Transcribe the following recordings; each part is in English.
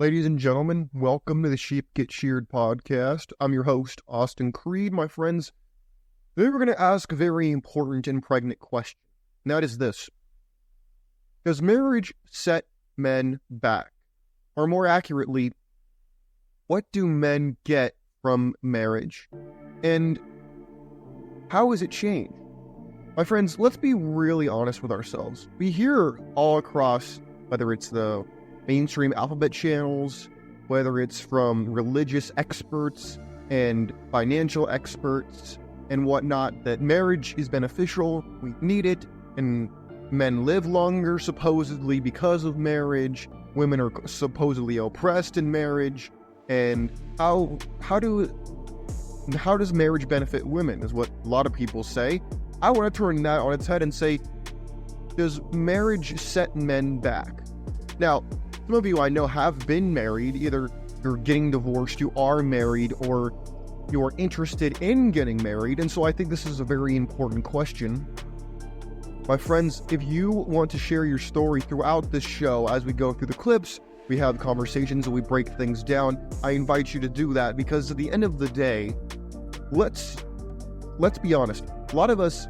Ladies and gentlemen, welcome to the Sheep Get Sheared podcast. I'm your host, Austin Creed. My friends, today we're going to ask a very important and pregnant question, and that is this. Does marriage set men back? Or more accurately, what do men get from marriage? And how has it changed? My friends, let's be really honest with ourselves. We hear all across, whether it's the mainstream alphabet channels, whether it's from religious experts and financial experts and whatnot, that marriage is beneficial, we need it, and men live longer supposedly because of marriage, women are supposedly oppressed in marriage, and how does marriage benefit women is what a lot of people say. I want to turn that on its head and say, does marriage set men back? Now, some of you I know have been married. Either you're getting divorced, you are married, or you're interested in getting married. And so I think this is a very important question. My friends, if you want to share your story throughout this show as we go through the clips, we have conversations and we break things down, I invite you to do that, because at the end of the day, let's be honest. A lot of us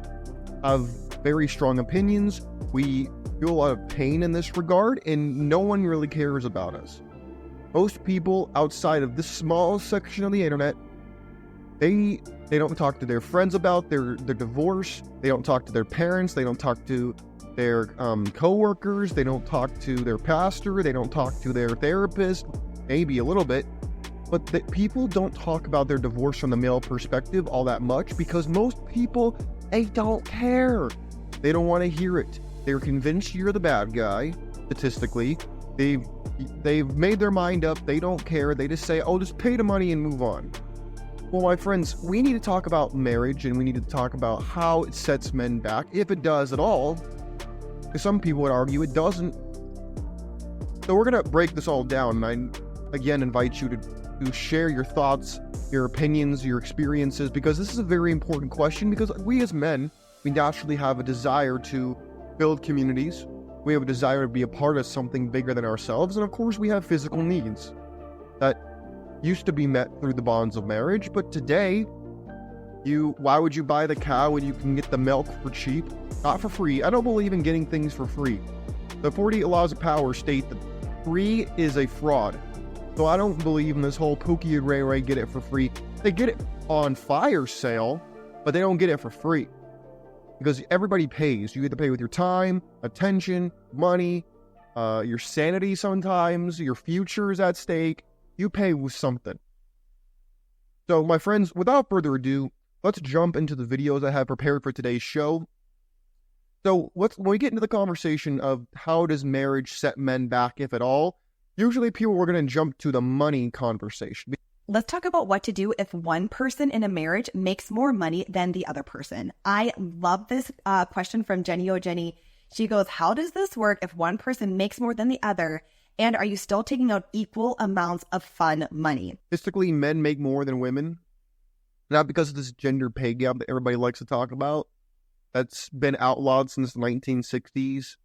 have very strong opinions. We feel a lot of pain in this regard, and no one really cares about us. Most people outside of this small section of the internet, they don't talk to their friends about their divorce. They don't talk to their parents. They don't talk to their co-workers. They don't talk to their pastor. They don't talk to their therapist, maybe a little bit. But people don't talk about their divorce from the male perspective all that much, because most people, they don't care. They don't want to hear it. They're convinced you're the bad guy, statistically. They've made their mind up. They don't care. They just say, oh, just pay the money and move on. Well, my friends, we need to talk about marriage, and we need to talk about how it sets men back, if it does at all. Because some people would argue it doesn't. So we're going to break this all down, and I, again, invite you to share your thoughts, your opinions, your experiences, because this is a very important question, because we as men, we naturally have a desire to build communities. We have a desire to be a part of something bigger than ourselves. And of course, we have physical needs that used to be met through the bonds of marriage. But today, why would you buy the cow when you can get the milk for cheap? Not for free. I don't believe in getting things for free. The 48 Laws of Power state that free is a fraud. So I don't believe in this whole Pookie and Ray Ray get it for free. They get it on fire sale, but they don't get it for free. Because everybody pays. You get to pay with your time, attention, money, your sanity sometimes, your future is at stake. You pay with something. So, my friends, without further ado, let's jump into the videos I have prepared for today's show. So, when we get into the conversation of how does marriage set men back, if at all, usually people are going to jump to the money conversation. Let's talk about what to do if one person in a marriage makes more money than the other person. I love this question from Jenny O'Jenny. She goes, how does this work if one person makes more than the other? And are you still taking out equal amounts of fun money? Statistically, men make more than women. Not because of this gender pay gap that everybody likes to talk about. That's been outlawed since the 1960s.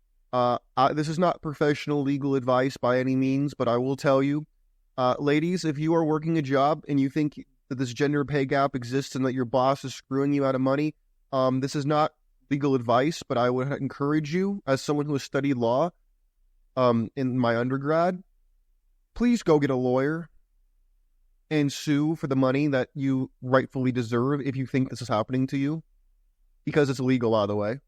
This is not professional legal advice by any means, but I will tell you, ladies, if you are working a job and you think that this gender pay gap exists and that your boss is screwing you out of money, this is not legal advice, but I would encourage you, as someone who has studied law in my undergrad, please go get a lawyer and sue for the money that you rightfully deserve if you think this is happening to you, because it's illegal either way.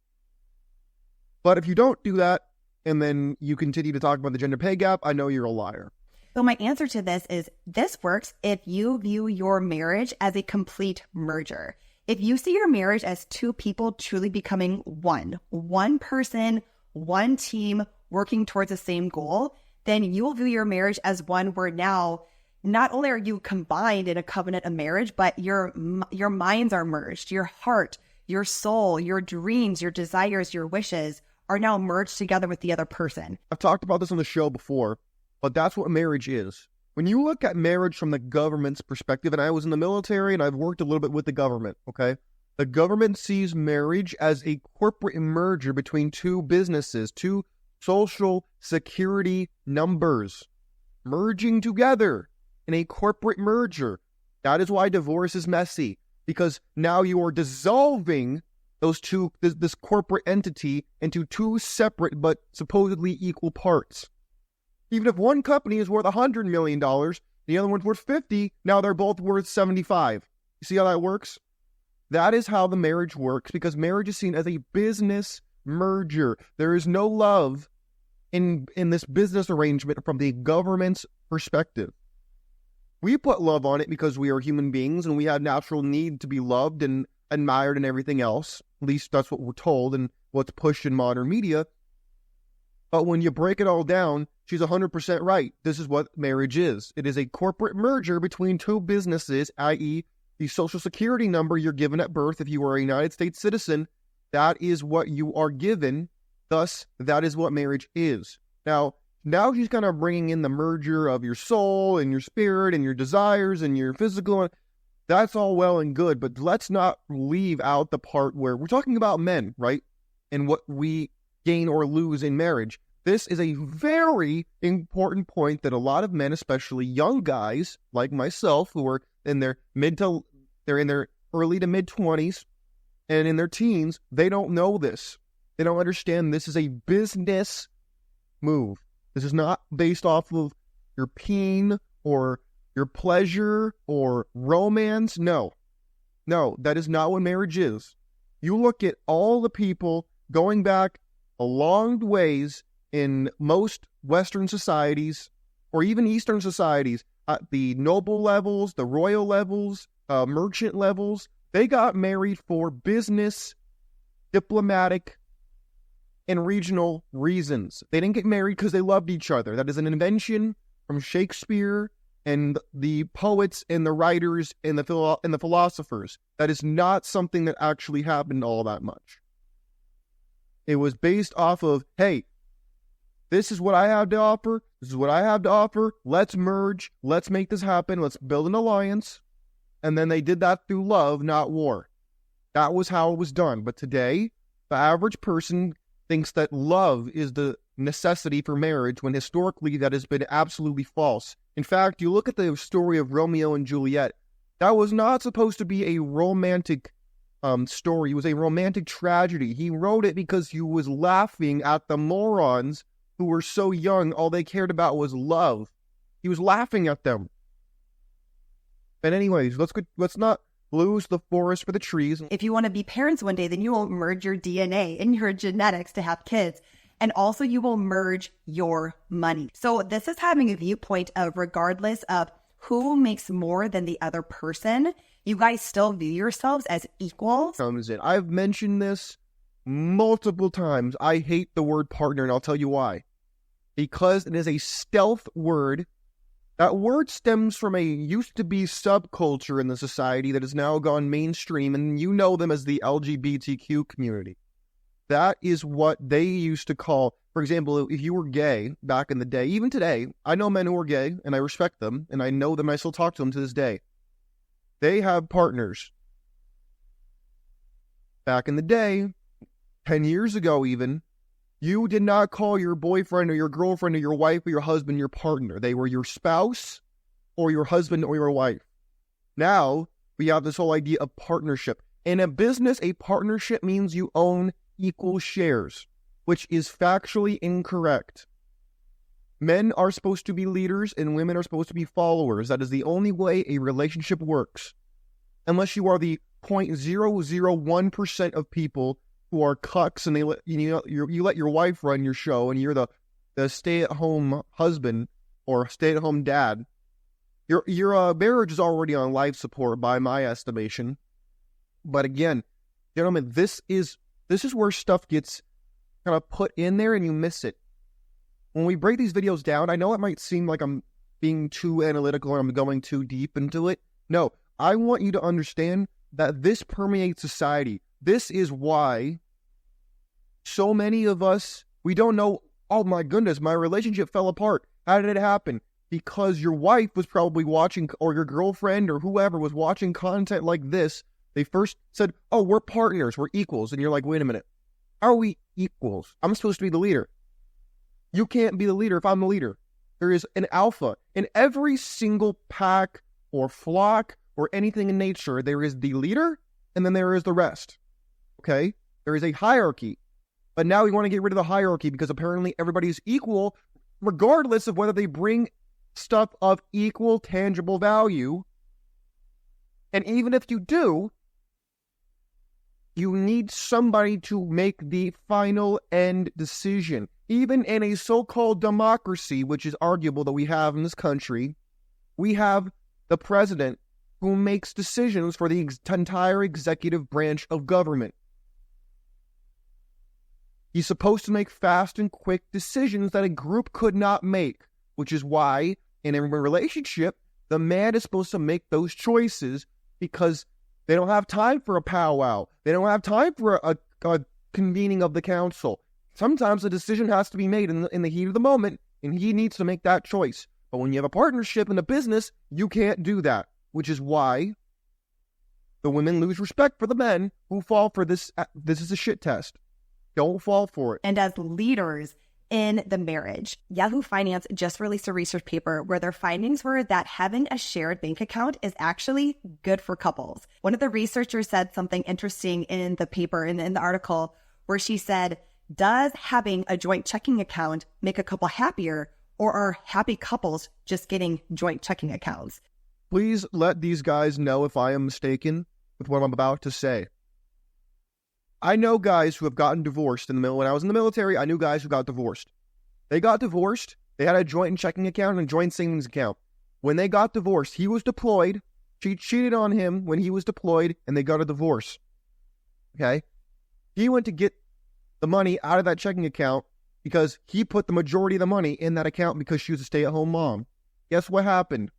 But if you don't do that, and then you continue to talk about the gender pay gap, I know you're a liar. So my answer to this is, this works if you view your marriage as a complete merger. If you see your marriage as two people truly becoming one person, one team working towards the same goal, then you will view your marriage as one where now not only are you combined in a covenant of marriage, but your minds are merged. Your heart, your soul, your dreams, your desires, your wishes are now merged together with the other person. I've talked about this on the show before, but that's what marriage is. When you look at marriage from the government's perspective, and I was in the military and I've worked a little bit with the government, okay? The government sees marriage as a corporate merger between two businesses, two social security numbers. merging together in a corporate merger. That is why divorce is messy, because now you are dissolving this corporate entity into two separate but supposedly equal parts. Even if one company is worth $100 million, the other one's worth 50, now they're both worth 75. You see how that works? That is how the marriage works, because marriage is seen as a business merger. There is no love in this business arrangement from the government's perspective. We put love on it because we are human beings and we have natural need to be loved and admired and everything else. At least that's what we're told and what's pushed in modern media. But when you break it all down, she's 100% right. This is what marriage is. It is a corporate merger between two businesses, i.e., the social security number you're given at birth if you are a United States citizen. That is what you are given. Thus, that is what marriage is. Now she's kind of bringing in the merger of your soul and your spirit and your desires and your physical. That's all well and good, but let's not leave out the part where we're talking about men, right? And what we gain or lose in marriage. This is a very important point that a lot of men, especially young guys like myself, who are in their early to mid 20s and in their teens, they don't know this. They don't understand this is a business move. This is not based off of your peen or your pleasure or romance. No, that is not what marriage is. You look at all the people going back a long ways in most Western societies or even Eastern societies, at the noble levels, the royal levels, merchant levels, they got married for business, diplomatic, and regional reasons. They didn't get married because they loved each other. That is an invention from Shakespeare and the poets and the writers and the philosophers. That is not something that actually happened all that much. It was based off of, hey, this is what I have to offer. This is what I have to offer. Let's merge. Let's make this happen. Let's build an alliance. And then they did that through love, not war. That was how it was done. But today, the average person thinks that love is the necessity for marriage, when historically that has been absolutely false. In fact, you look at the story of Romeo and Juliet, that was not supposed to be a romantic story. It was a romantic tragedy. He wrote it because he was laughing at the morons who were so young, all they cared about was love. He was laughing at them. But anyways, let's not lose the forest for the trees. If you want to be parents one day, then you will merge your DNA and your genetics to have kids. And also you will merge your money. So this is having a viewpoint of, regardless of who makes more than the other person, you guys still view yourselves as equals. Comes in. I've mentioned this multiple times. I hate the word partner, and I'll tell you why. Because it is a stealth word. That word stems from a used-to-be subculture in the society that has now gone mainstream, and you know them as the LGBTQ community. That is what they used to call, for example, if you were gay back in the day, even today, I know men who are gay, and I respect them, and I know them, I still talk to them to this day. They have partners. Back in the day, 10 years ago even, you did not call your boyfriend or your girlfriend or your wife or your husband your partner. They were your spouse or your husband or your wife. Now, we have this whole idea of partnership. In a business, a partnership means you own equal shares, which is factually incorrect. Men are supposed to be leaders and women are supposed to be followers. That is the only way a relationship works. Unless you are the 0.001% of people who are cucks and you let your wife run your show and you're the stay-at-home husband or stay-at-home dad. Your marriage is already on life support by my estimation. But again, gentlemen, this is where stuff gets kind of put in there and you miss it. When we break these videos down, I know it might seem like I'm being too analytical or I'm going too deep into it. No, I want you to understand that this permeates society. This is why so many of us, we don't know, oh my goodness, my relationship fell apart. How did it happen? Because your wife was probably watching, or your girlfriend or whoever was watching content like this. They first said, oh, we're partners, we're equals. And you're like, wait a minute, are we equals? I'm supposed to be the leader. You can't be the leader if I'm the leader. There is an alpha. In every single pack or flock or anything in nature, there is the leader and then there is the rest. Okay? There is a hierarchy. But now we want to get rid of the hierarchy because apparently everybody is equal regardless of whether they bring stuff of equal tangible value. And even if you do, you need somebody to make the final end decision. Even in a so-called democracy, which is arguable that we have in this country, we have the president who makes decisions for the entire executive branch of government. He's supposed to make fast and quick decisions that a group could not make, which is why in every relationship, the man is supposed to make those choices because they don't have time for a powwow. They don't have time for a convening of the council. Sometimes a decision has to be made in the heat of the moment, and he needs to make that choice. But when you have a partnership in a business, you can't do that, which is why the women lose respect for the men who fall for this. This is a shit test. Don't fall for it. And as leaders in the marriage, Yahoo Finance just released a research paper where their findings were that having a shared bank account is actually good for couples. One of the researchers said something interesting in the paper, in the article, where she said, does having a joint checking account make a couple happier, or are happy couples just getting joint checking accounts? Please let these guys know if I am mistaken with what I'm about to say. I know guys who have gotten divorced in the middle. When I was in the military, I knew guys who got divorced. They got divorced. They had a joint checking account and a joint savings account. When they got divorced, he was deployed. She cheated on him when he was deployed, and they got a divorce. Okay? He went to get the money out of that checking account because he put the majority of the money in that account because she was a stay-at-home mom. Guess what happened?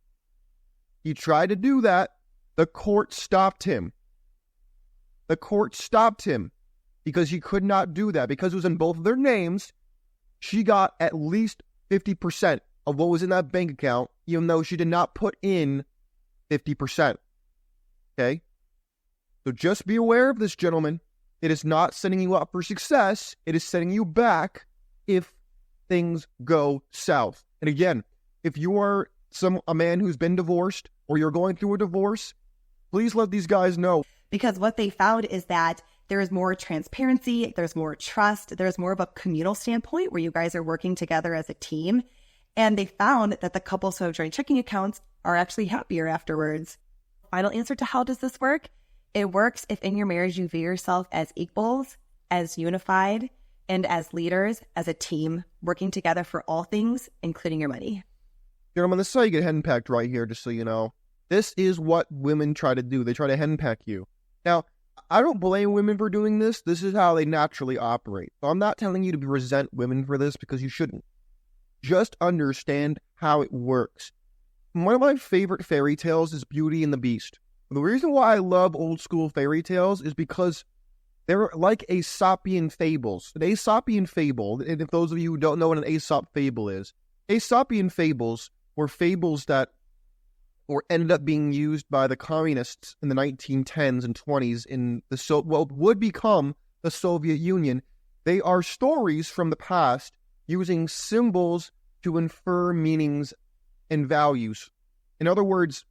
He tried to do that. The court stopped him. The court stopped him because he could not do that. Because it was in both of their names, she got at least 50% of what was in that bank account, even though she did not put in 50%. Okay? So just be aware of this, gentlemen. It is not setting you up for success. It is setting you back if things go south. And again, if you are a man who's been divorced or you're going through a divorce, please let these guys know. Because what they found is that there is more transparency, there's more trust, there's more of a communal standpoint where you guys are working together as a team. And they found that the couples who have joint checking accounts are actually happier afterwards. Final answer to how does this work? It works if in your marriage you view yourself as equals, as unified, and as leaders, as a team, working together for all things, including your money. Gentlemen, this is how you get henpecked right here, just so you know. This is what women try to do. They try to henpeck you. Now, I don't blame women for doing this. This is how they naturally operate. So I'm not telling you to resent women for this because you shouldn't. Just understand how it works. One of my favorite fairy tales is Beauty and the Beast. The reason why I love old school fairy tales is because they're like Aesopian fables. An Aesopian fable, and if those of you who don't know what an Aesop fable is, Aesopian fables were fables that ended up being used by the communists in the 1910s and 20s in what would become the Soviet Union. They are stories from the past using symbols to infer meanings and values. In other words,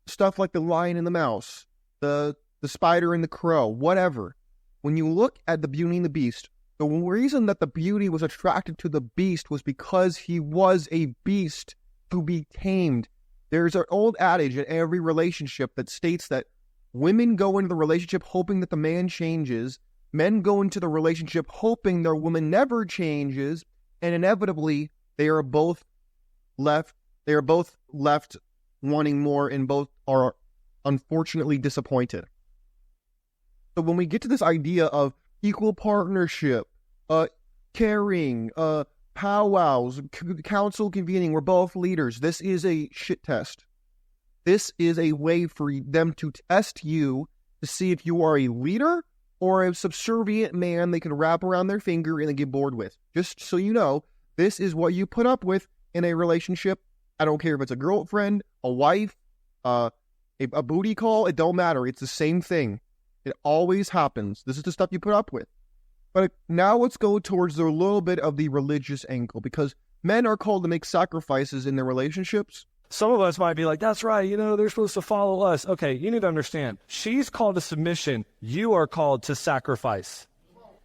stuff like the lion and the mouse, the spider and the crow, whatever. When you look at the Beauty and the Beast, the reason that the beauty was attracted to the beast was because he was a beast to be tamed. There's an old adage in every relationship that states that women go into the relationship hoping that the man changes, men go into the relationship hoping their woman never changes, and inevitably they are both left wanting more, and both are unfortunately disappointed. So when we get to this idea of equal partnership, caring, powwows, council convening, we're both leaders. This is a shit test. This is a way for them to test you to see if you are a leader or a subservient man they can wrap around their finger and then get bored with. Just so you know, this is what you put up with in a relationship. I don't care if it's a girlfriend, a wife, a booty call. It don't matter. It's the same thing. It always happens. This is the stuff you put up with. But now let's go towards a little bit of the religious angle, because men are called to make sacrifices in their relationships. Some of us might be like, that's right, they're supposed to follow us. Okay, you need to understand. She's called to submission. You are called to sacrifice.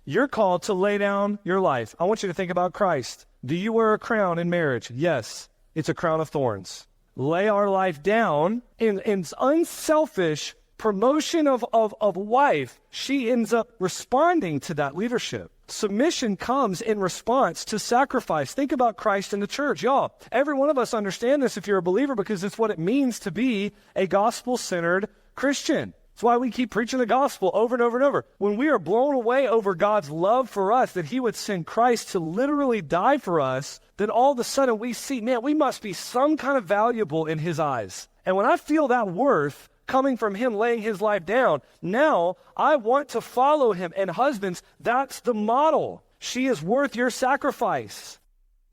You're called to lay down your life. I want you to think about Christ. Do you wear a crown in marriage? Yes, it's a crown of thorns. Lay our life down in unselfish promotion of wife. She ends up responding to that leadership. Submission comes in response to sacrifice. Think about Christ in the church. Y'all, every one of us understand this if you're a believer, because it's what it means to be a gospel-centered Christian. That's why we keep preaching the gospel over and over and over. When we are blown away over God's love for us, that he would send Christ to literally die for us, then all of a sudden we see, man, we must be some kind of valuable in his eyes. And when I feel that worth coming from him laying his life down, now I want to follow him. And husbands, that's the model. She is worth your sacrifice.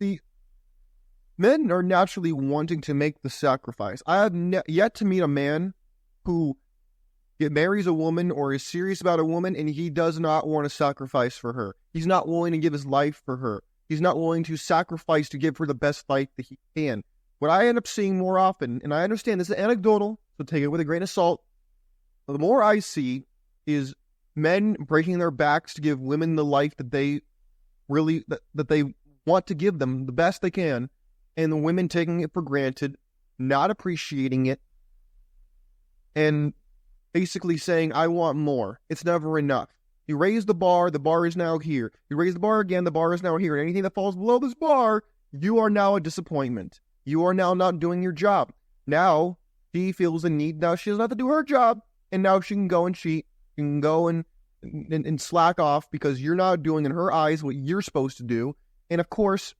The men are naturally wanting to make the sacrifice. I have yet to meet a man who marries a woman or is serious about a woman and he does not want to sacrifice for her. He's not willing to give his life for her. He's not willing to sacrifice to give her the best life that he can. What I end up seeing more often, and I understand this is anecdotal, so take it with a grain of salt, but the more I see is men breaking their backs to give women the life that they really, that they want to give them, the best they can, and the women taking it for granted, not appreciating it, and basically saying, I want more. It's never enough. You raise the bar is now here. You raise the bar again, the bar is now here. And anything that falls below this bar, you are now a disappointment. You are now not doing your job. Now, she feels the need. Now she doesn't have to do her job. And now she can go and cheat. You can go and slack off because you're not doing in her eyes what you're supposed to do. And of course,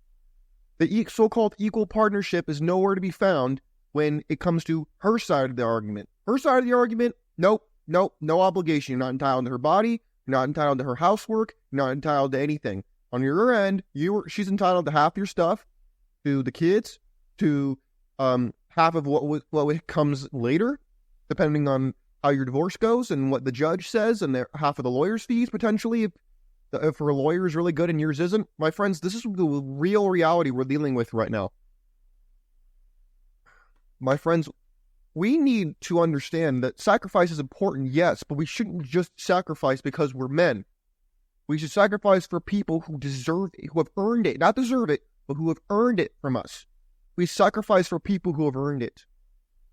the so-called equal partnership is nowhere to be found when it comes to her side of the argument. Her side of the argument, nope, no obligation. You're not entitled to her body. You're not entitled to her housework. You're not entitled to anything. On your end, she's entitled to half your stuff, to the kids, to half of what comes later, depending on how your divorce goes and what the judge says, and half of the lawyer's fees potentially, if her lawyer is really good and yours isn't. My friends, this is the real reality we're dealing with right now. My friends, we need to understand that sacrifice is important, yes, but we shouldn't just sacrifice because we're men. We should sacrifice for people who deserve it, who have earned it, not deserve it, but who have earned it from us. We sacrifice for people who have earned it.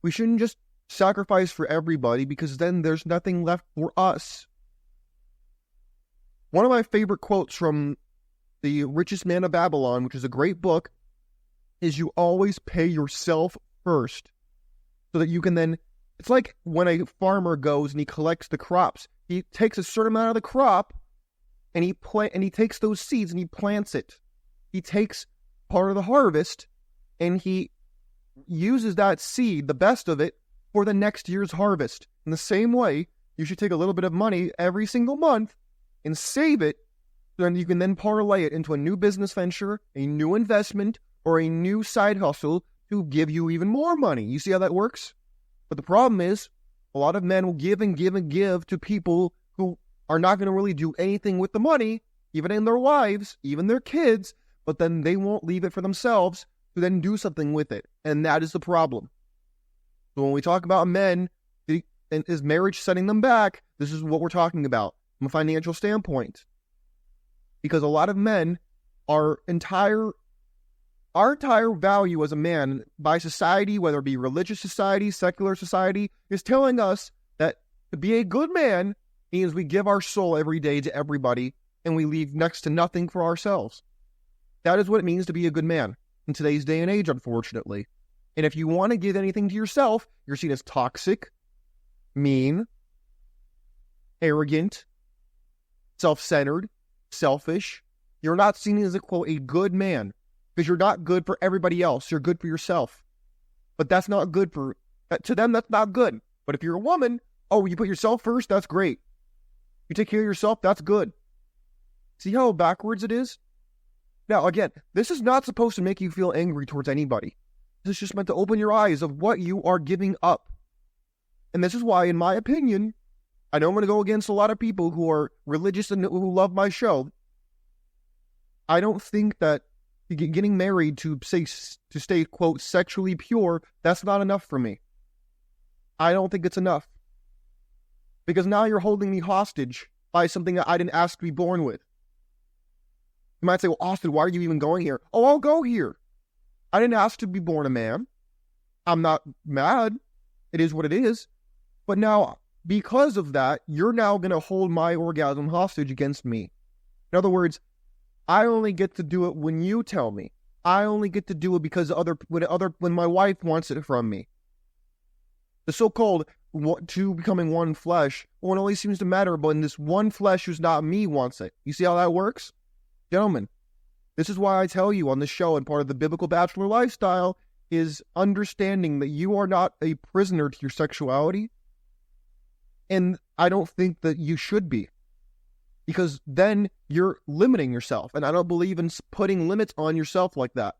We shouldn't just sacrifice for everybody because then there's nothing left for us. One of my favorite quotes from The Richest Man of Babylon, which is a great book, is you always pay yourself first so that you can then, it's like when a farmer goes and he collects the crops. He takes a certain amount of the crop and he takes those seeds and he plants it. He takes part of the harvest and he uses that seed, the best of it, for the next year's harvest. In the same way, you should take a little bit of money every single month and save it, so then you can then parlay it into a new business venture, a new investment, or a new side hustle to give you even more money. You see how that works? But the problem is, a lot of men will give and give and give to people who are not going to really do anything with the money, even in their wives, even their kids, but then they won't leave it for themselves to then do something with it. And that is the problem. So when we talk about men, and is marriage setting them back, this is what we're talking about from a financial standpoint. Because a lot of men, our entire value as a man by society, whether it be religious society, secular society, is telling us that to be a good man means we give our soul every day to everybody and we leave next to nothing for ourselves. That is what it means to be a good man in today's day and age, unfortunately. And if you want to give anything to yourself, you're seen as toxic, mean, arrogant, self-centered, selfish. You're not seen as, quote, a good man. Because you're not good for everybody else. You're good for yourself. But that's not good for, to them, that's not good. But if you're a woman, oh, you put yourself first, that's great. You take care of yourself, that's good. See how backwards it is? Now, again, this is not supposed to make you feel angry towards anybody. This is just meant to open your eyes of what you are giving up. And this is why, in my opinion, I know I'm going to go against a lot of people who are religious and who love my show. I don't think that getting married to stay, quote, sexually pure, that's not enough for me. I don't think it's enough. Because now you're holding me hostage by something that I didn't ask to be born with. You might say, well, Austin, why are you even going here? Oh, I'll go here. I didn't ask to be born a man. I'm not mad. It is what it is. But now, because of that, you're now going to hold my orgasm hostage against me. In other words, I only get to do it when you tell me. I only get to do it because when my wife wants it from me. The so-called two becoming one flesh, well, it only seems to matter when this one flesh who's not me wants it. You see how that works? Gentlemen, this is why I tell you on this show, and part of the biblical bachelor lifestyle is understanding that you are not a prisoner to your sexuality. And I don't think that you should be. Because then you're limiting yourself. And I don't believe in putting limits on yourself like that.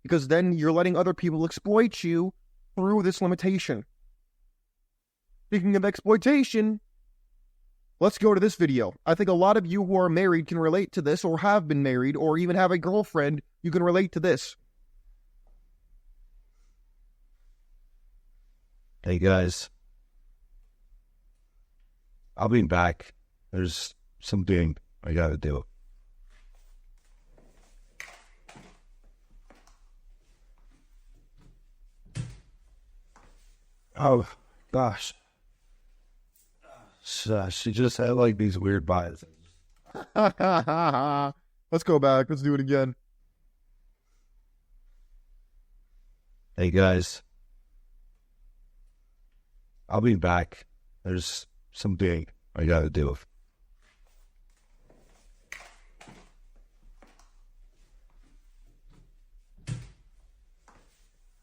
Because then you're letting other people exploit you through this limitation. Speaking of exploitation, let's go to this video. I think a lot of you who are married can relate to this, or have been married, or even have a girlfriend. You can relate to this. Hey guys, I'll be back. There's something I gotta do. Oh gosh, she just had like these weird vibes. Let's go back. Let's do it again. Hey guys, I'll be back. There's something I gotta do.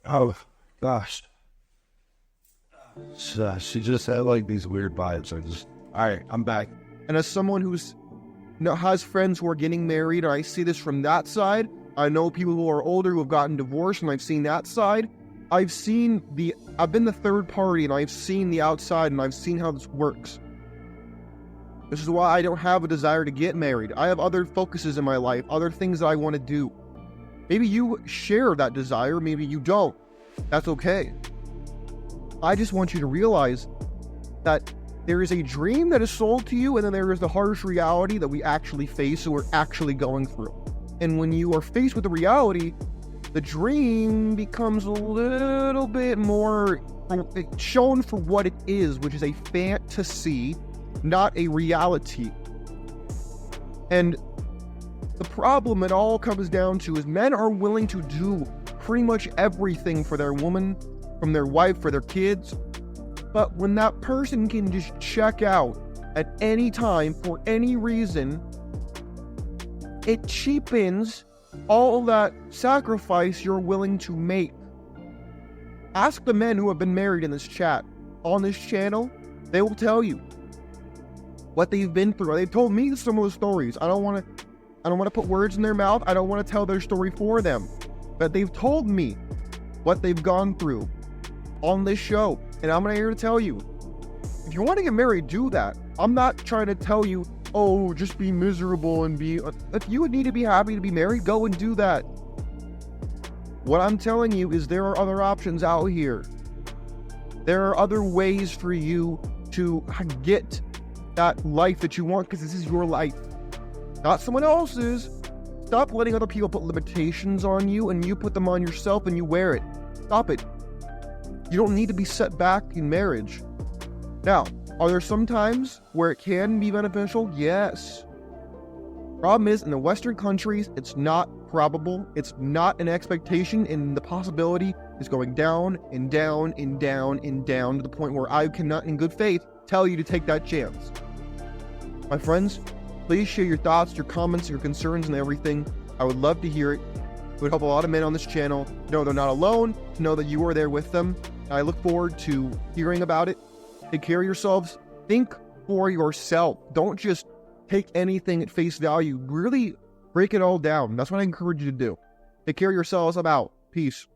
Oh gosh, she just had like these weird vibes. Alright, I'm back. And as someone who's has friends who are getting married, and I see this from that side, I know people who are older who have gotten divorced, and I've seen that side. I've been the third party, and I've seen the outside, and I've seen how this works. This is why I don't have a desire to get married. I have other focuses in my life, other things that I want to do. Maybe you share that desire, maybe you don't. That's okay. I just want you to realize that there is a dream that is sold to you, and then there is the harsh reality that we actually face and we're actually going through. And when you are faced with the reality, the dream becomes a little bit more shown for what it is, which is a fantasy, not a reality. And the problem it all comes down to is men are willing to do pretty much everything for their woman, from their wife, for their kids. But when that person can just check out at any time for any reason, it cheapens all that sacrifice you're willing to make. Ask the men who have been married in this chat, on this channel. They will tell you what they've been through. They've told me similar stories. I don't want to put words in their mouth. I don't want to tell their story for them. But they've told me what they've gone through on this show. And I'm here to tell you, if you want to get married, do that. I'm not trying to tell you, oh, just be miserable and be... If you would need to be happy to be married, go and do that. What I'm telling you is there are other options out here. There are other ways for you to get that life that you want, because this is your life, not someone else's. Stop letting other people put limitations on you, and you put them on yourself and you wear it. Stop it. You don't need to be set back in marriage. Now, are there some times where it can be beneficial? Yes. Problem is, in the Western countries, it's not probable. It's not an expectation, and the possibility is going down and down and down and down to the point where I cannot, in good faith, tell you to take that chance. My friends, please share your thoughts, your comments, your concerns, and everything. I would love to hear it. It would help a lot of men on this channel to know they're not alone, to know that you are there with them. And I look forward to hearing about it. Take care of yourselves. Think for yourself. Don't just take anything at face value. Really break it all down. That's what I encourage you to do. Take care of yourselves. I'm out. Peace.